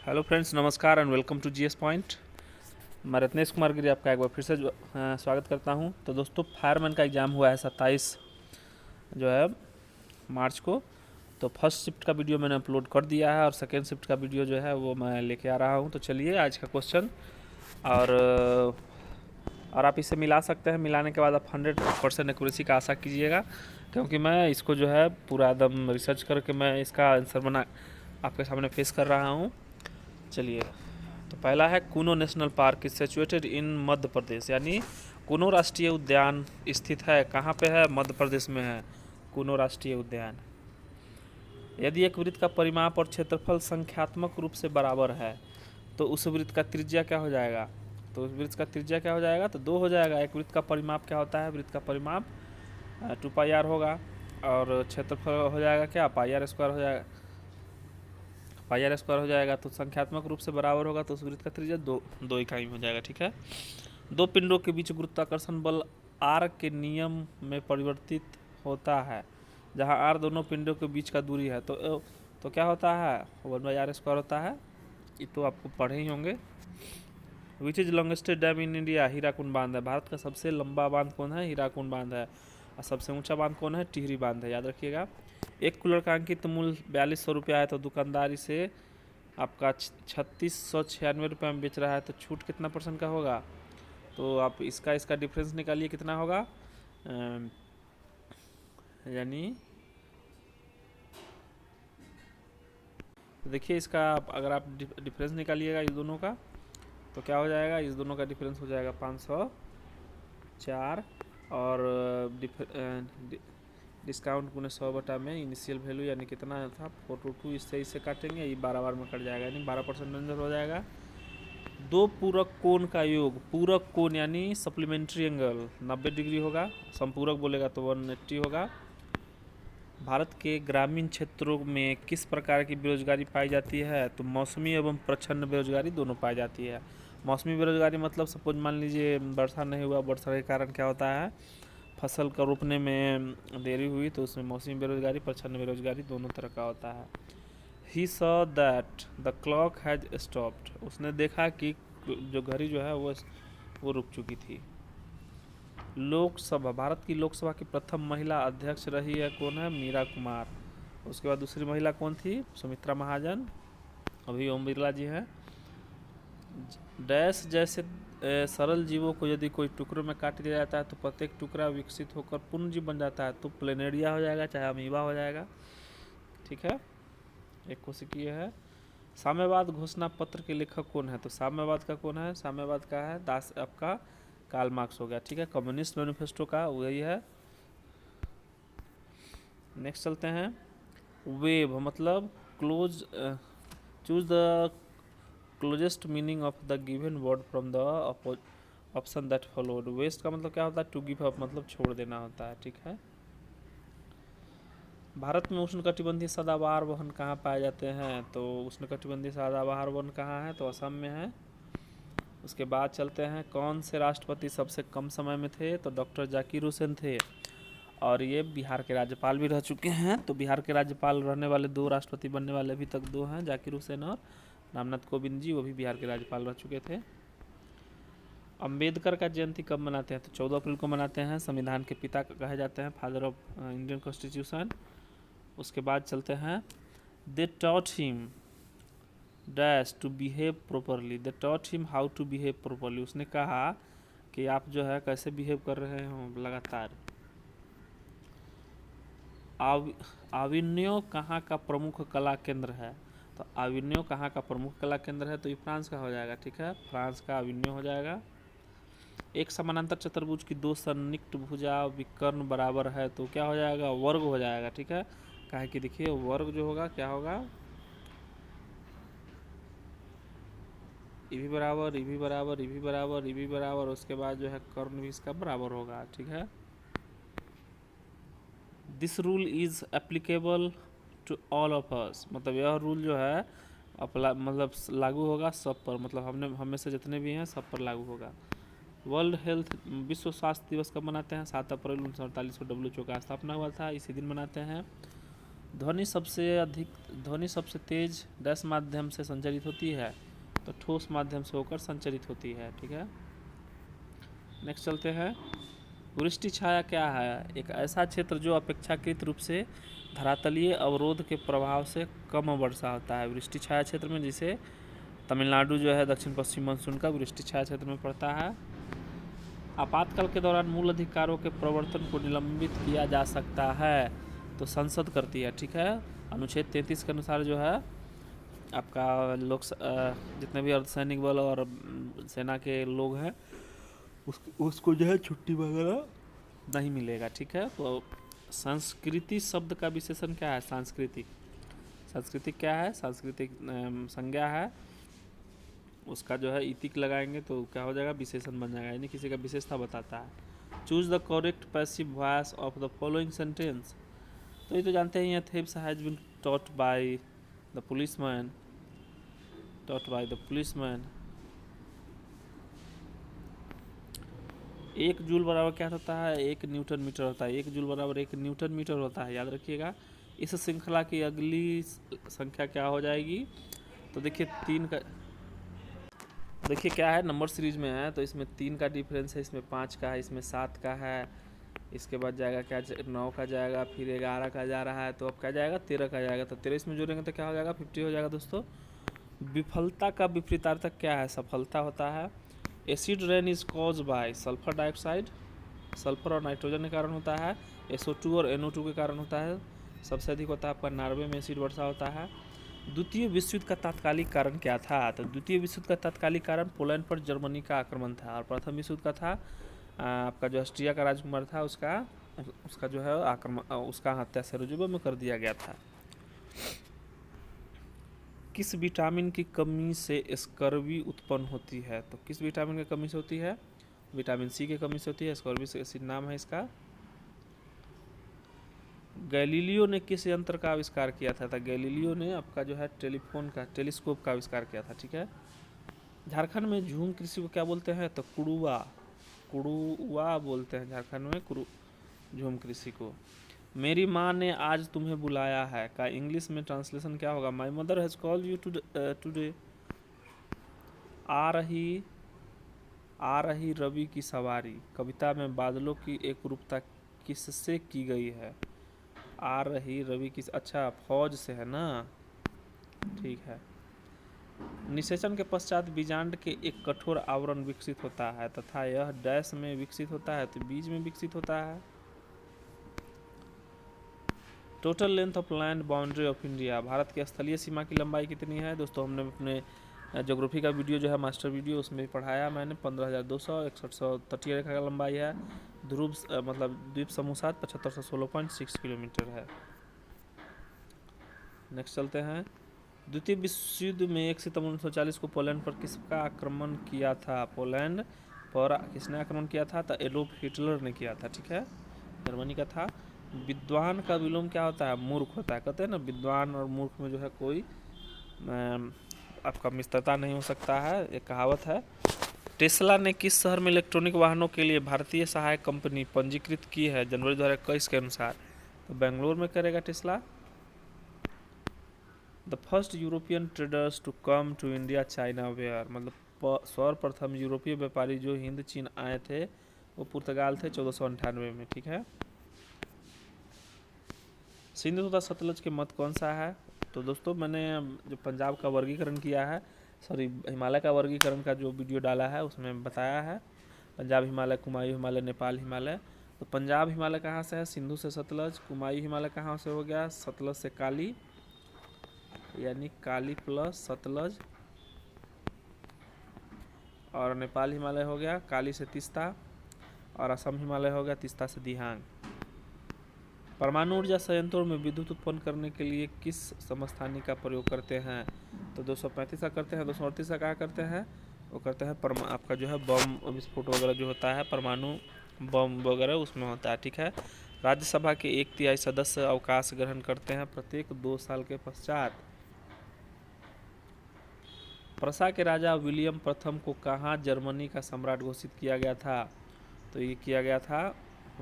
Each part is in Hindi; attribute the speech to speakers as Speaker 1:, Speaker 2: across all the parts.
Speaker 1: हेलो फ्रेंड्स, नमस्कार and welcome to GS point. मैं रत्नेश कुमार गिरी आपका एक बार फिर से स्वागत करता हूं। तो दोस्तों, फायरमैन का एग्ज़ाम हुआ है 27 जो है मार्च को। तो फर्स्ट शिफ्ट का वीडियो मैंने अपलोड कर दिया है और सेकेंड शिफ्ट का वीडियो जो है वो मैं लेके आ रहा हूं। तो चलिए आज का क्वेश्चन और आप इसे मिला सकते हैं। मिलाने के बाद आप 100% एक्यूरेसी का आशा कीजिएगा, क्योंकि मैं इसको जो है पूरा एकदम रिसर्च करके मैं इसका आंसर बना आपके सामने पेश कर रहा हूँ। चलिए, तो पहला है Kuno national park is situated in Madhya Pradesh, यानी कूनो राष्ट्रीय उद्यान स्थित है कहाँ पे है? मध्य प्रदेश में है कूनो राष्ट्रीय उद्यान। यदि एक वृत्त का परिमाप और क्षेत्रफल संख्यात्मक रूप से बराबर है तो उस वृत्त का त्रिज्या क्या हो जाएगा? तो उस वृत्त का त्रिज्या क्या हो जाएगा? तो 2 हो जाएगा। एक वृत्त का परिमाप क्या होता है? वृत्त का परिमाप 2πr होगा और क्षेत्रफल हो जाएगा क्या? πr² हो जाएगा। πr² हो जाएगा तो संख्यात्मक रूप से बराबर होगा तो उस वृत्त का त्रिज्या 2 इकाई में हो जाएगा। ठीक है। दो पिंडों के बीच गुरुत्वाकर्षण बल r के नियम में परिवर्तित होता है, जहां r दोनों पिंडों के बीच का दूरी है। तो क्या होता है? 1/r² होता है। ये तो आपको पढ़े ही होंगे। Which is longest dam in India? Hirakud बांध है। भारत का सबसे लंबा बांध कौन है? हीराकुंड बांध है। और सबसे ऊंचा बांध कौन है? टिहरी बांध है। याद रखिएगा। एक कूलर का अंकित मूल्य 4200 रुपया है, तो दुकानदार इसे आपका 3696 रुपये में बेच रहा है, तो छूट कितना % का होगा? तो आप इसका डिफरेंस निकालिए, कितना होगा? यानी देखिए, इसका अगर आप डिफरेंस निकालिएगा इस दोनों का तो क्या हो जाएगा? इस दोनों का डिफरेंस हो जाएगा 504 और डिस्काउंट पुणे 100 में इनिशियल वैल्यू यानी कितना था 422, इससे काटेंगे, ये 12 बार में कट जाएगा, यानी 12% आंसर हो जाएगा। दो पूरक कोण का योग, पूरक कोण यानी सप्लीमेंट्री एंगल 90 डिग्री होगा। संपूरक बोलेगा तो 180 होगा। भारत के ग्रामीण क्षेत्रों में किस प्रकार की बेरोजगारी पाई जाती है? तो मौसमी एवं प्रच्छन्न बेरोजगारी दोनों पाई जाती है। मौसमी बेरोजगारी मतलब सपोज मान लीजिए वर्षा नहीं हुआ, वर्षा के कारण क्या होता है, फसल का रोपने में देरी हुई, तो उसमें मौसमी बेरोजगारी, प्रच्छन्न बेरोजगारी दोनों तरह का होता है। He saw that the clock has stopped, उसने देखा कि जो घड़ी जो है वो रुक चुकी थी। लोकसभा, भारत की लोकसभा की प्रथम महिला अध्यक्ष रही है कौन है? मीरा कुमार। उसके बाद दूसरी महिला कौन थी? सुमित्रा महाजन। अभी ओम बिरला जी हैं। डैश जैसे सरल जीवों को यदि कोई टुकड़ों में काट दिया जाता है तो प्रत्येक टुकड़ा विकसित होकर पूर्ण जीव बन जाता है, तो प्लेनेरिया हो जाएगा, चाहे अमीबा हो जाएगा। ठीक है। एक कोशिकीय है। साम्यवाद घोषणा पत्र के लेखक कौन है? तो साम्यवाद का कौन है? साम्यवाद का है दास, आपका कार्ल मार्क्स हो गया। ठीक है। कम्युनिस्ट मैनिफेस्टो का वही है। नेक्स्ट चलते हैं। वेव मतलब close, choose the closest meaning of the given word from the option that followed. Waste का मतलब क्या होता है? टू गिव अप, मतलब छोड़ देना होता है। ठीक है। भारत में उष्णकटिबंधीय सदाबहार वन कहाँ पाए जाते हैं? तो उष्णकटिबंधीय सदाबहार वन कहाँ है? तो असम में है। उसके बाद चलते हैं, कौन से राष्ट्रपति सबसे कम समय में थे? तो डॉक्टर जाकिर हुसैन थे, और ये बिहार के राज्यपाल भी रह चुके हैं। तो बिहार के राज्यपाल रहने वाले 2 राष्ट्रपति बनने वाले अभी तक 2 हैं, जाकिर हुसैन और रामनाथ कोविंद जी, वो भी बिहार के राज्यपाल रह चुके थे। अंबेडकर का जयंती कब मनाते हैं? तो 14 अप्रैल को मनाते हैं। संविधान के पिता कहे जाते हैं, फादर ऑफ इंडियन कॉन्स्टिट्यूशन। उसके बाद चलते हैं, they taught him dash to behave properly. They taught him how to behave properly, उसने कहा कि आप जो है कैसे बिहेव कर रहे हो लगातार। आविन्यो कहाँ का प्रमुख कला केंद्र है? तो आविन्यो कहाँ का प्रमुख कला केंद्र है? तो ये फ्रांस का हो जाएगा। ठीक है। फ्रांस का आविन्यो हो जाएगा। एक समानांतर चतुर्भुज की 2 संनिकट भुजा विकर्ण बराबर है, तो क्या हो जाएगा? वर्ग हो जाएगा। ठीक है। काहे कि देखिए वर्ग जो होगा क्या होगा? ई भी बराबर, ई भी बराबर, ई भी बराबर, ई भी बराबर, उसके बाद जो है कर्ण भी इसका बराबर होगा। ठीक है। This rule is applicable to all of us, मतलब यह रूल जो है मतलब लागू होगा सब पर, मतलब हम में से जितने भी हैं सब पर लागू होगा। वर्ल्ड हेल्थ, विश्व स्वास्थ्य दिवस कब मनाते हैं? 7 अप्रैल 1948 को WHO का स्थापना हुआ था, इसी दिन मनाते हैं। ध्वनि सबसे तेज डैश माध्यम से संचरित होती है, तो ठोस माध्यम से होकर संचरित होती है। ठीक है, नेक्स्ट चलते हैं। वृष्टि छाया क्या है? एक ऐसा क्षेत्र जो अपेक्षाकृत रूप से धरातलीय अवरोध के प्रभाव से कम वर्षा होता है। वृष्टि छाया क्षेत्र में, जिसे तमिलनाडु जो है दक्षिण पश्चिम मानसून का वृष्टि छाया क्षेत्र में पड़ता है। आपातकाल के दौरान मूल अधिकारों के प्रवर्तन को निलंबित किया जा सकता है, तो संसद करती है। ठीक है, अनुच्छेद 33 के अनुसार जो है आपका जितने भी अर्धसैनिक बल और सेना के लोग हैं उसको जो है छुट्टी वगैरह नहीं मिलेगा। ठीक है, तो संस्कृति शब्द का विशेषण क्या है? सांस्कृतिक क्या है? सांस्कृतिक संज्ञा है, उसका जो है इतिक लगाएंगे तो क्या हो जाएगा? विशेषण बन जाएगा, यानी किसी का विशेषता बताता है। Choose the correct passive voice of the following sentence. तो ये तो जानते हैं, thieves has been taught by the policeman. एक जूल बराबर क्या होता है? 1 न्यूटन मीटर होता है। 1 जूल बराबर 1 न्यूटन मीटर होता है, याद रखिएगा। इस श्रृंखला की अगली संख्या क्या हो जाएगी? तो देखिए देखिए क्या है, नंबर सीरीज में है तो इसमें 3 का डिफरेंस है, इसमें 5 का है, इसमें 7 का है, इसके बाद जाएगा क्या? 9 का जाएगा, फिर 11 का जा रहा है, तो अब क्या जाएगा? 13 का जाएगा। तो 13 इसमें जोड़ेंगे तो क्या हो जाएगा? 50 हो जाएगा दोस्तों। विफलता का विपरीतार्थक क्या है? सफलता होता है। Acid rain is cause by sulphur dioxide, sulphur और नाइट्रोजन के कारण होता है। SO2 और NO2 के कारण होता है। सबसे अधिक होता है आपका नॉर्वे में एसिड वर्षा होता है। द्वितीय विश्व युद्ध का तात्कालिक कारण क्या था? तो द्वितीय विश्व युद्ध का तात्कालिक कारण पोलैंड पर जर्मनी का आक्रमण था, और प्रथम विश्व युद्ध का था आपका जो ऑस्ट्रिया का राजकुमार था उसका जो है आक्रमण, उसका हत्या सेरोजिबो में कर दिया गया था। किस विटामिन की कमी से स्कर्वी उत्पन्न होती है? तो किस विटामिन की कमी से होती है? विटामिन सी की कमी से होती है। स्कर्वी एसिड नाम है इसका। गैलीलियो ने किस यंत्र का आविष्कार किया था? गैलीलियो ने आपका जो है टेलीस्कोप का आविष्कार किया था। ठीक है, झारखंड में झूम कृषि को क्या बोलते हैं? तो कुड़ुआ बोलते हैं झारखंड में झूम कृषि को। मेरी माँ ने आज तुम्हें बुलाया है का इंग्लिश में ट्रांसलेशन क्या होगा? My mother has called you today. आ रही रवि की सवारी कविता में बादलों की एकरूपता किससे की गई है? आ रही रवि की, अच्छा फौज से है ना, ठीक है। निषेचन के पश्चात बीजांड के एक कठोर आवरण विकसित होता है तथा यह डैश में विकसित होता है, तो बीज में विकसित होता है। Total length of land boundary of India, Bharat की स्थलीय सीमा की लंबाई कितनी है? दोस्तों हमने अपने ज्योग्राफी का वीडियो जो है मास्टर वीडियो, उसमें पढ़ाया मैंने 15,200 6100 तटीय रेखा का लंबाई है। ध्रुव मतलब द्वीप समूह सात 7516.6 किलोमीटर है। नेक्स्ट चलते हैं। द्वितीय विश्व युद्ध में 1 सितंबर 1940 को पोलैंड पर किसका आक्रमण किया था? पोलैंड पर किसने आक्रमण किया था? तो एडोल्फ हिटलर ने किया था। ठीक है, जर्मनी का था। विद्वान का विलोम क्या होता है? मूर्ख होता है। कहते हैं ना, विद्वान और मूर्ख में जो है कोई आपका मित्रता नहीं हो सकता है, एक कहावत है। टेस्ला ने किस शहर में इलेक्ट्रॉनिक वाहनों के लिए भारतीय सहायक कंपनी पंजीकृत की है जनवरी 2021 के अनुसार? तो बेंगलोर में करेगा Tesla. The first European traders to come to India China where, मतलब सर्वप्रथम यूरोपीय व्यापारी जो हिंद चीन आए थे वो पुर्तगाल थे 1498 में। ठीक है, सिंधु तथा सतलज के मध्य कौन सा है? तो दोस्तों मैंने जो पंजाब का वर्गीकरण किया है, हिमालय का वर्गीकरण का जो वीडियो डाला है उसमें बताया है। पंजाब हिमालय, कुमायूं हिमालय, नेपाल हिमालय। तो पंजाब हिमालय कहाँ से है? सिंधु से सतलज। कुमायूं हिमालय कहाँ से हो गया? सतलज से काली, यानी काली प्लस सतलज। और नेपाल हिमालय हो गया काली से तीस्ता, और असम हिमालय हो गया तीस्ता से दिहांग। परमाणु ऊर्जा संयंत्रों में विद्युत उत्पन्न करने के लिए किस समस्थानिक का प्रयोग करते हैं? तो 235 का करते हैं। 238 का क्या करते हैं? वो करते हैं आपका जो है बम विस्फोट वगैरह जो होता है, परमाणु बम वगैरह उसमें होता है। ठीक है, राज्यसभा के 1/3 सदस्य अवकाश ग्रहण करते हैं प्रत्येक 2 साल के पश्चात। प्रसा के राजा विलियम प्रथम को कहाँ जर्मनी का सम्राट घोषित किया गया था? तो ये किया गया था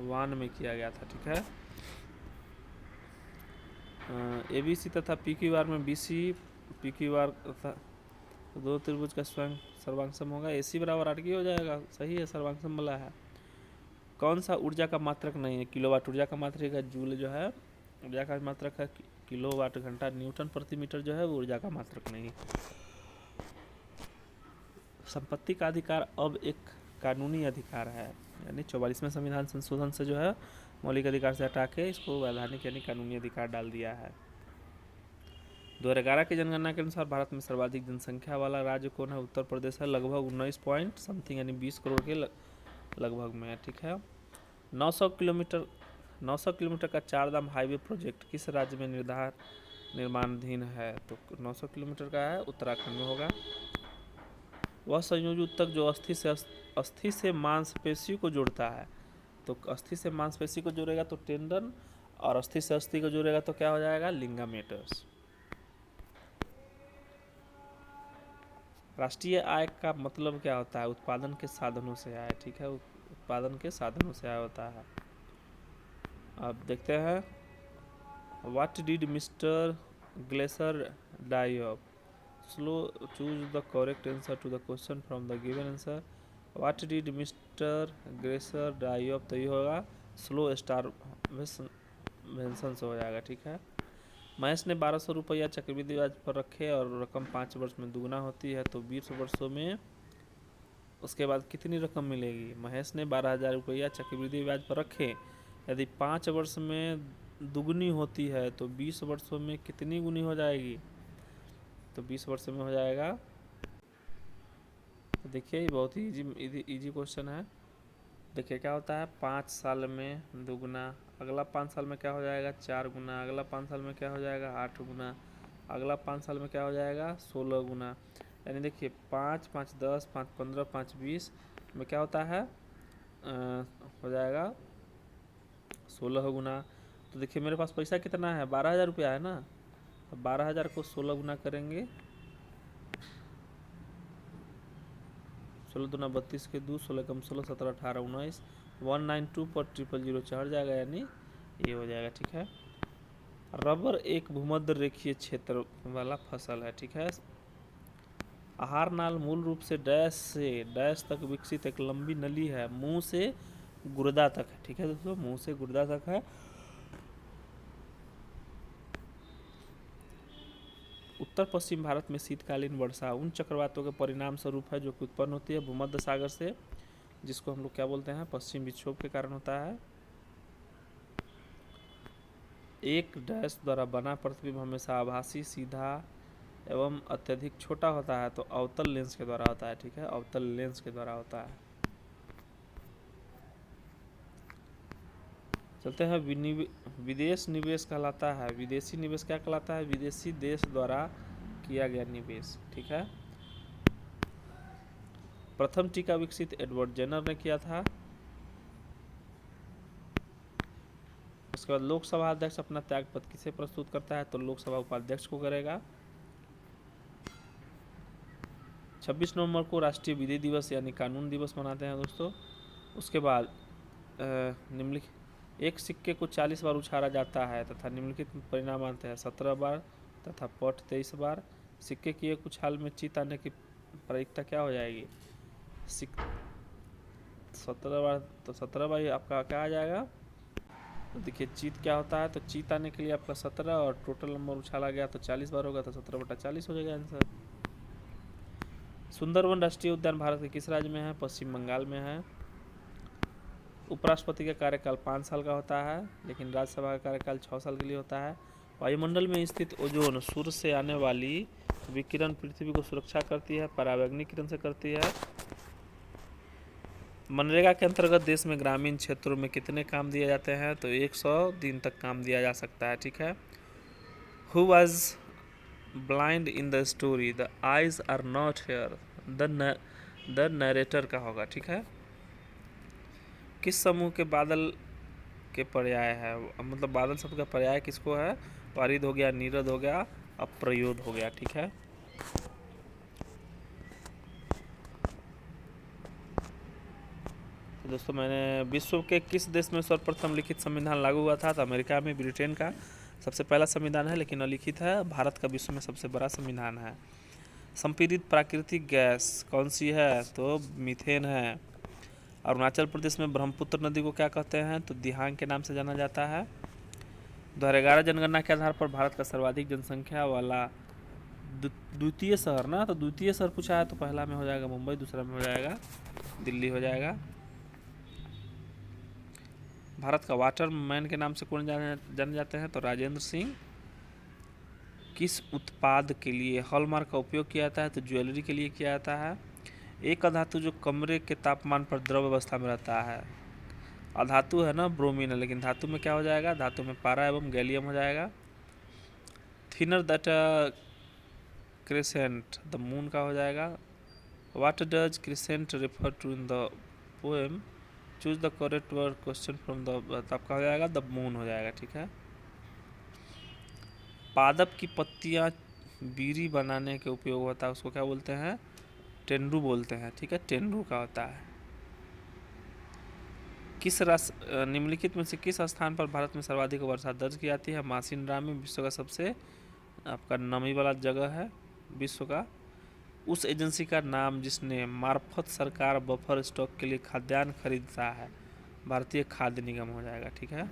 Speaker 1: वान में किया गया था। ठीक है, ABC तथा PQR में BC PQR तथा दो त्रिभुज का स्वयं सर्वांगसम होगा। AC बराबर RQ हो जाएगा, सही है, सर्वांगसम वाला है। कौन सा ऊर्जा का मात्रक नहीं है? किलोवाट ऊर्जा का मात्रक है, जूल जो है ऊर्जा का मात्रक है, किलोवाट घंटा न्यूटन प्रति मीटर जो है वो ऊर्जा का मात्रक नहीं। संपत्ति का अधिकार अब एक कानूनी अधिकार है, यानी 44वें संविधान संशोधन से जो है मौलिक अधिकार से हटा के इसको वैधानिक यानी कानूनी अधिकार डाल दिया है। 2011 की जनगणना के अनुसार भारत में सर्वाधिक जनसंख्या वाला राज्य कौन है? उत्तर प्रदेश है, लगभग 19 पॉइंट समथिंग यानी 20 करोड़ के लगभग में है, ठीक है। 900 किलोमीटर का चारधाम हाईवे प्रोजेक्ट किस राज्य में निर्माणाधीन है? तो 900 किलोमीटर का है, उत्तराखंड में होगा। वह संयोजी ऊतक जो अस्थि से मांसपेशी को जोड़ता है, तो अस्थि से मांसपेशी को जोड़ेगा तो टेंडन, और अस्थि से अस्थि को जोड़ेगा तो क्या हो जाएगा? लिंगामेटर्स। राष्ट्रीय आय का मतलब क्या होता है? उत्पादन के साधनों से आय, ठीक है, उत्पादन के साधनों से आय होता है। अब देखते हैं, what did mister Glaser die of? Slow choose the correct answer to the question from the given answer. What did mister Glaser die of, तो ये होगा स्लो स्टारवेशन से हो जाएगा, ठीक है। महेश ने 1200 रुपया चक्रवृद्धि ब्याज पर रखे और रकम 5 वर्ष में दुगना होती है, तो 20 वर्षों में उसके बाद कितनी रकम मिलेगी? महेश ने 12,000 रुपया चक्रवृद्धि ब्याज पर रखे, यदि 5 वर्ष में दुगनी होती है तो 20 वर्षों में कितनी गुनी हो जाएगी? तो 20 वर्षों में हो जाएगा। तो देखिए बहुत ही इजी क्वेश्चन है। देखिए क्या होता है, 5 साल में दुगुना, अगला 5 साल में क्या हो जाएगा? 4 गुना, अगला 5 साल में क्या हो जाएगा? 8 गुना, अगला 5 साल में क्या हो जाएगा? 16 गुना। यानी देखिए 5, 5, 10, 5, 15, 5, 20 में क्या होता है? हो जाएगा 16 गुना। तो देखिए मेरे पास पैसा कितना है? 12,000 रुपया है ना, तो 12,000 को 16 गुना करेंगे, 16 दूना 32 के 2, 16 कम 16, 17, 18, 19, 192 पर 000 चढ़ जाएगा, यानी ये हो जाएगा, ठीक है। रबर एक भूमध्य रेखीय क्षेत्र वाला फसल है, ठीक है। आहार नाल मूल रूप से डैश से डैश तक विकसित एक लंबी नली है, मुंह से गुर्दा तक है, ठीक है दोस्तों, मुंह से गुर्दा तक है। उत्तर पश्चिम भारत में शीतकालीन वर्षा उन चक्रवातों के परिणाम स्वरूप है जो कि उत्पन्न होती है भूमध्य सागर से, जिसको हम लोग क्या बोलते हैं? पश्चिम विक्षोभ के कारण होता है। एक डैश द्वारा बना प्रतिबिंब हमेशा आभासी, सीधा एवं अत्यधिक छोटा होता है, तो अवतल लेंस के द्वारा होता है, ठीक है, अवतल लेंस के द्वारा होता है। चलते हैं, विदेश निवेश कहलाता है, विदेशी निवेश क्या कहलाता है? विदेशी देश द्वारा किया गया निवेश, ठीक है। प्रथम टीका विकसित एडवर्ड जेनर ने किया था। उसके बाद लोकसभा अध्यक्ष अपना त्यागपत्र किसे प्रस्तुत करता है? तो लोकसभा उपाध्यक्ष को करेगा। 26 नवंबर को राष्ट्रीय विधि दिवस यानी कानून दिवस मनाते हैं दोस्तों। उसके बाद निम्नलिखित एक सिक्के को 40 बार उछाला जाता है तथा निम्नलिखित परिणाम आते हैं 17 बार तथा पट 23 बार। सिक्के की एक उछाल में चित आने की प्रायिकता क्या हो जाएगी? 17 बार, तो 17 बार आपका क्या आ जाएगा? तो देखिए चित क्या होता है, तो चित आने के लिए आपका 17 और टोटल नंबर उछाला गया तो 40 बार होगा, तो 17/40 हो जाएगा आंसर। सुंदरवन राष्ट्रीय उद्यान भारत के किस राज्य में है? पश्चिम बंगाल में है। उपराष्ट्रपति का कार्यकाल 5 साल का होता है, लेकिन राज्यसभा का कार्यकाल 6 साल के लिए होता है। वायुमंडल में स्थित ओजोन सूर्य से आने वाली विकिरण पृथ्वी को सुरक्षा करती है, परावैंगनी किरण से करती है। मनरेगा के अंतर्गत देश में ग्रामीण क्षेत्रों में कितने काम दिए जाते हैं? तो 100 दिन तक काम दिया जा सकता है, ठीक है। Who was blind in the story the eyes are not here? The narrator का होगा, ठीक है। किस समूह के बादल के पर्याय है? मतलब बादल शब्द का पर्याय किसको है? वारिद हो गया, नीरद हो गया, अप्रयोद हो गया, ठीक है। तो दोस्तों मैंने विश्व के किस देश में सर्वप्रथम लिखित संविधान लागू हुआ था? तो अमेरिका में, ब्रिटेन का। सबसे पहला संविधान है लेकिन अलिखित है। भारत का विश्व में सबसे बड़ा संविधान है। संपीड़ित प्राकृतिक गैस कौन सी है? तो मीथेन है। अरुणाचल प्रदेश में ब्रह्मपुत्र नदी को क्या कहते हैं? तो दिहांग के नाम से जाना जाता है। 2011 जनगणना के आधार पर भारत का सर्वाधिक जनसंख्या वाला द्वितीय शहर ना, तो द्वितीय शहर पूछा है तो पहला में हो जाएगा मुंबई, दूसरा में हो जाएगा दिल्ली हो जाएगा। भारत का वाटर मैन के नाम से कौन जाने जाते हैं? तो राजेंद्र सिंह। किस उत्पाद के लिए हॉलमार्क का उपयोग किया जाता है? तो ज्वेलरी के लिए किया जाता है। एक अधातु जो कमरे के तापमान पर द्रव अवस्था में रहता है, अधातु है ना, ब्रोमीन है, लेकिन धातु में क्या हो जाएगा? धातु में पारा एवं गैलियम हो जाएगा। Thinner that crescent the moon का हो जाएगा। What does crescent refer to in the poem? Choose the correct word question from the, तब का हो जाएगा द मून हो जाएगा। ठीक है। पादप की पत्तियां बीड़ी बनाने के उपयोग होता है, उसको क्या बोलते हैं? टेंडू बोलते हैं। ठीक है, टेंडू का होता है। किस निम्नलिखित में से किस स्थान पर भारत में सर्वाधिक वर्षा दर्ज की जाती है? मासिनराम में विश्व का सबसे आपका नमी वाला जगह है विश्व का। उस एजेंसी का नाम जिसने मार्फत सरकार बफर स्टॉक के लिए खाद्यान्न खरीदता है? भारतीय खाद्य निगम हो जाएगा। ठीक है,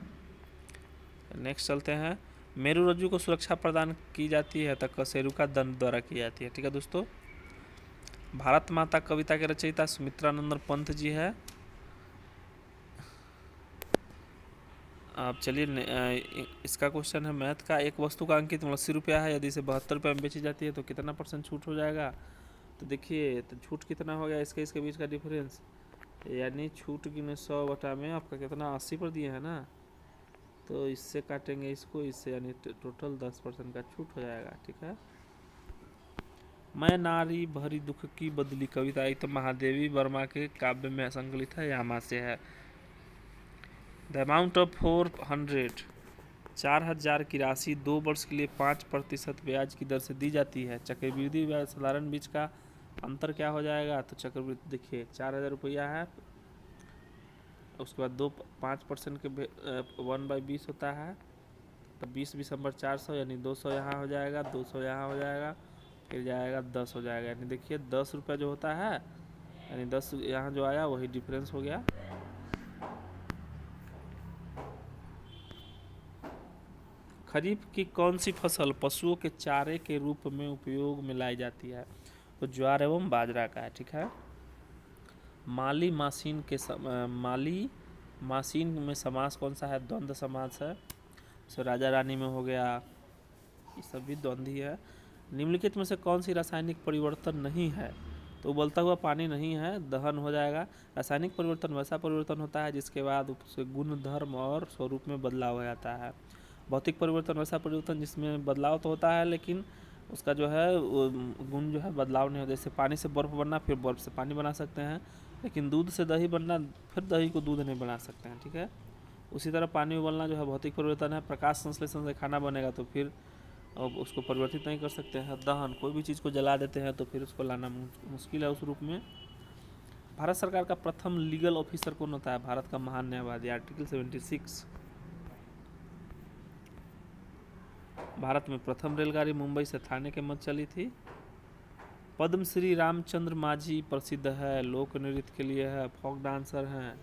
Speaker 1: नेक्स्ट चलते हैं। मेरू रज्जु को सुरक्षा प्रदान की जाती है तो कशेरुका दंड द्वारा की जाती है। ठीक है दोस्तों, भारत माता कविता के रचयिता सुमित्रानंदन पंत जी है। अब चलिए इसका क्वेश्चन है मैथ का। एक वस्तु का अंकित मूल्य 80 रुपया है, यदि इसे 72 रुपये में बेची जाती है तो कितना % छूट हो जाएगा? तो देखिए, तो छूट कितना हो गया इसके बीच का डिफरेंस, यानी छूट गिने 100 बटा में आपका कितना 80 पर दिए है ना, तो इससे काटेंगे इसको इससे, यानी टोटल 10% का छूट हो जाएगा। ठीक है। मैं नारी भरी दुख की बदली कविता एक तो महादेवी वर्मा के काव्य में संकलित है, यामा से है। द अमाउंट ऑफ 4,000 की राशि 2 वर्ष के लिए 5% ब्याज की दर से दी जाती है। चक्रवृद्धि ब्याज साधारण बीच का अंतर क्या हो जाएगा? तो चक्रवृद्धि देखिए 4,000 रुपया है, उसके बाद 5% के 1/20 होता है, तो 20 नंबर 400, यानी 200 यहाँ हो जाएगा, 200 यहाँ हो जाएगा, फिर जाएगा 10 हो जाएगा। यानी देखिए 10 रुपया जो होता है, यानी 10 यहाँ जो आया वही डिफरेंस हो गया। खरीफ की कौन सी फसल पशुओं के चारे के रूप में उपयोग में लाई जाती है? तो ज्वार एवं बाजरा का है। ठीक है। माली मासीन में समास कौन सा है? द्वंद्व समास है। सो राजा रानी में हो गया, ये सब भी द्वंद्व ही है। निम्नलिखित में से कौन सी रासायनिक परिवर्तन नहीं है? तो उबलता हुआ पानी नहीं है, दहन हो जाएगा। रासायनिक परिवर्तन वैसा परिवर्तन होता है जिसके बाद उसके गुण धर्म और स्वरूप में बदलाव हो जाता है। भौतिक परिवर्तन वैसा परिवर्तन जिसमें बदलाव तो होता है लेकिन उसका जो है गुण जो है बदलाव नहीं होता। जैसे पानी से बर्फ़ बनना, फिर बर्फ़ से पानी बना सकते हैं, लेकिन दूध से दही बनना, फिर दही को दूध नहीं बना सकते हैं। ठीक है। उसी तरह पानी उबलना जो है भौतिक परिवर्तन है। प्रकाश संश्लेषण से खाना बनेगा तो फिर अब उसको परिवर्तित नहीं कर सकते हैं। दहन, कोई भी चीज़ को जला देते हैं तो फिर उसको लाना मुश्किल है उस रूप में। भारत सरकार का प्रथम लीगल ऑफिसर कौन होता है? भारत का महान न्यायवादी, आर्टिकल 76। भारत में प्रथम रेलगाड़ी मुंबई से थाने के मध्य चली थी। पद्मश्री रामचंद्र माझी प्रसिद्ध है, लोक नृत्य के लिए है, फोक डांसर हैं।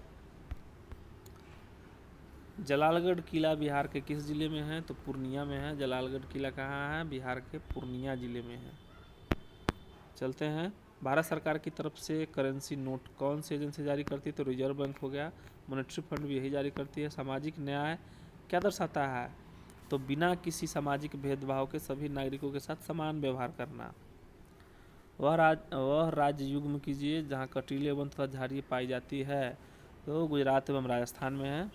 Speaker 1: जलालगढ़ किला बिहार के किस जिले में है? तो पूर्णिया में है। जलालगढ़ किला कहाँ है? बिहार के पूर्णिया जिले में है। चलते हैं। भारत सरकार की तरफ से करेंसी नोट कौन सी एजेंसी जारी करती है? तो रिजर्व बैंक हो गया। मॉनेटरी फंड भी यही जारी करती है। सामाजिक न्याय क्या दर्शाता है? तो बिना किसी सामाजिक भेदभाव के सभी नागरिकों के साथ समान व्यवहार करना। वह राज्य युग्म कीजिए जहाँ कटीले वन तथा झाड़ी पाई जाती है। तो गुजरात एवं राजस्थान में है।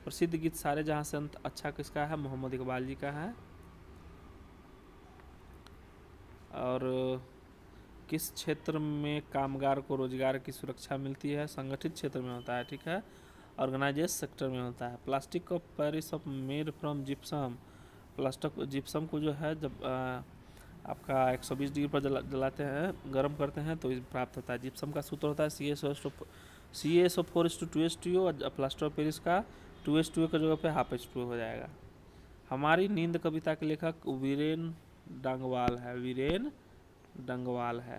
Speaker 1: प्रसिद्ध गीत सारे जहाँ से अंत अच्छा किसका है? मोहम्मद इकबाल जी का है। और किस क्षेत्र में कामगार को रोजगार की सुरक्षा मिलती है? संगठित क्षेत्र में होता है। ठीक है। ऑर्गेनाइज्ड सेक्टर में होता है। Plastic of Paris of made from gypsum. Plastic gypsum को जो है जब आपका 120 डिग्री पर जलाते हैं, गर्म करते हैं तो प्राप्त होता है। जिप्सम का सूत्र होता है CaSO4:2H2O और प्लास्टर ऑफ पेरिस का 2H2 की जगह पे हाफ H2 हो जाएगा। हमारी नींद कविता के लेखक वीरेन डंगवाल है, वीरेन डंगवाल है।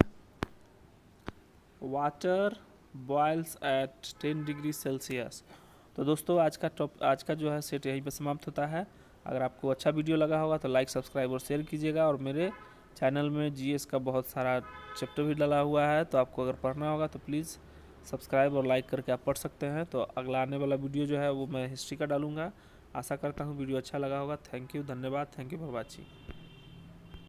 Speaker 1: Water boils at 10 degree Celsius. तो दोस्तों आज का जो है सेट यहीं पे समाप्त होता है। अगर आपको अच्छा वीडियो लगा होगा तो लाइक, सब्सक्राइब और शेयर कीजिएगा। और मेरे चैनल में जीएस का बहुत सारा चैप्टर भी डला हुआ है, तो आपको अगर पढ़ना होगा तो प्लीज़ सब्सक्राइब और लाइक करके आप पढ़ सकते हैं। तो अगला आने वाला वीडियो जो है वो मैं हिस्ट्री का डालूंगा। आशा करता हूँ वीडियो अच्छा लगा होगा। थैंक यू, धन्यवाद, थैंक यू फॉर वॉचिंग।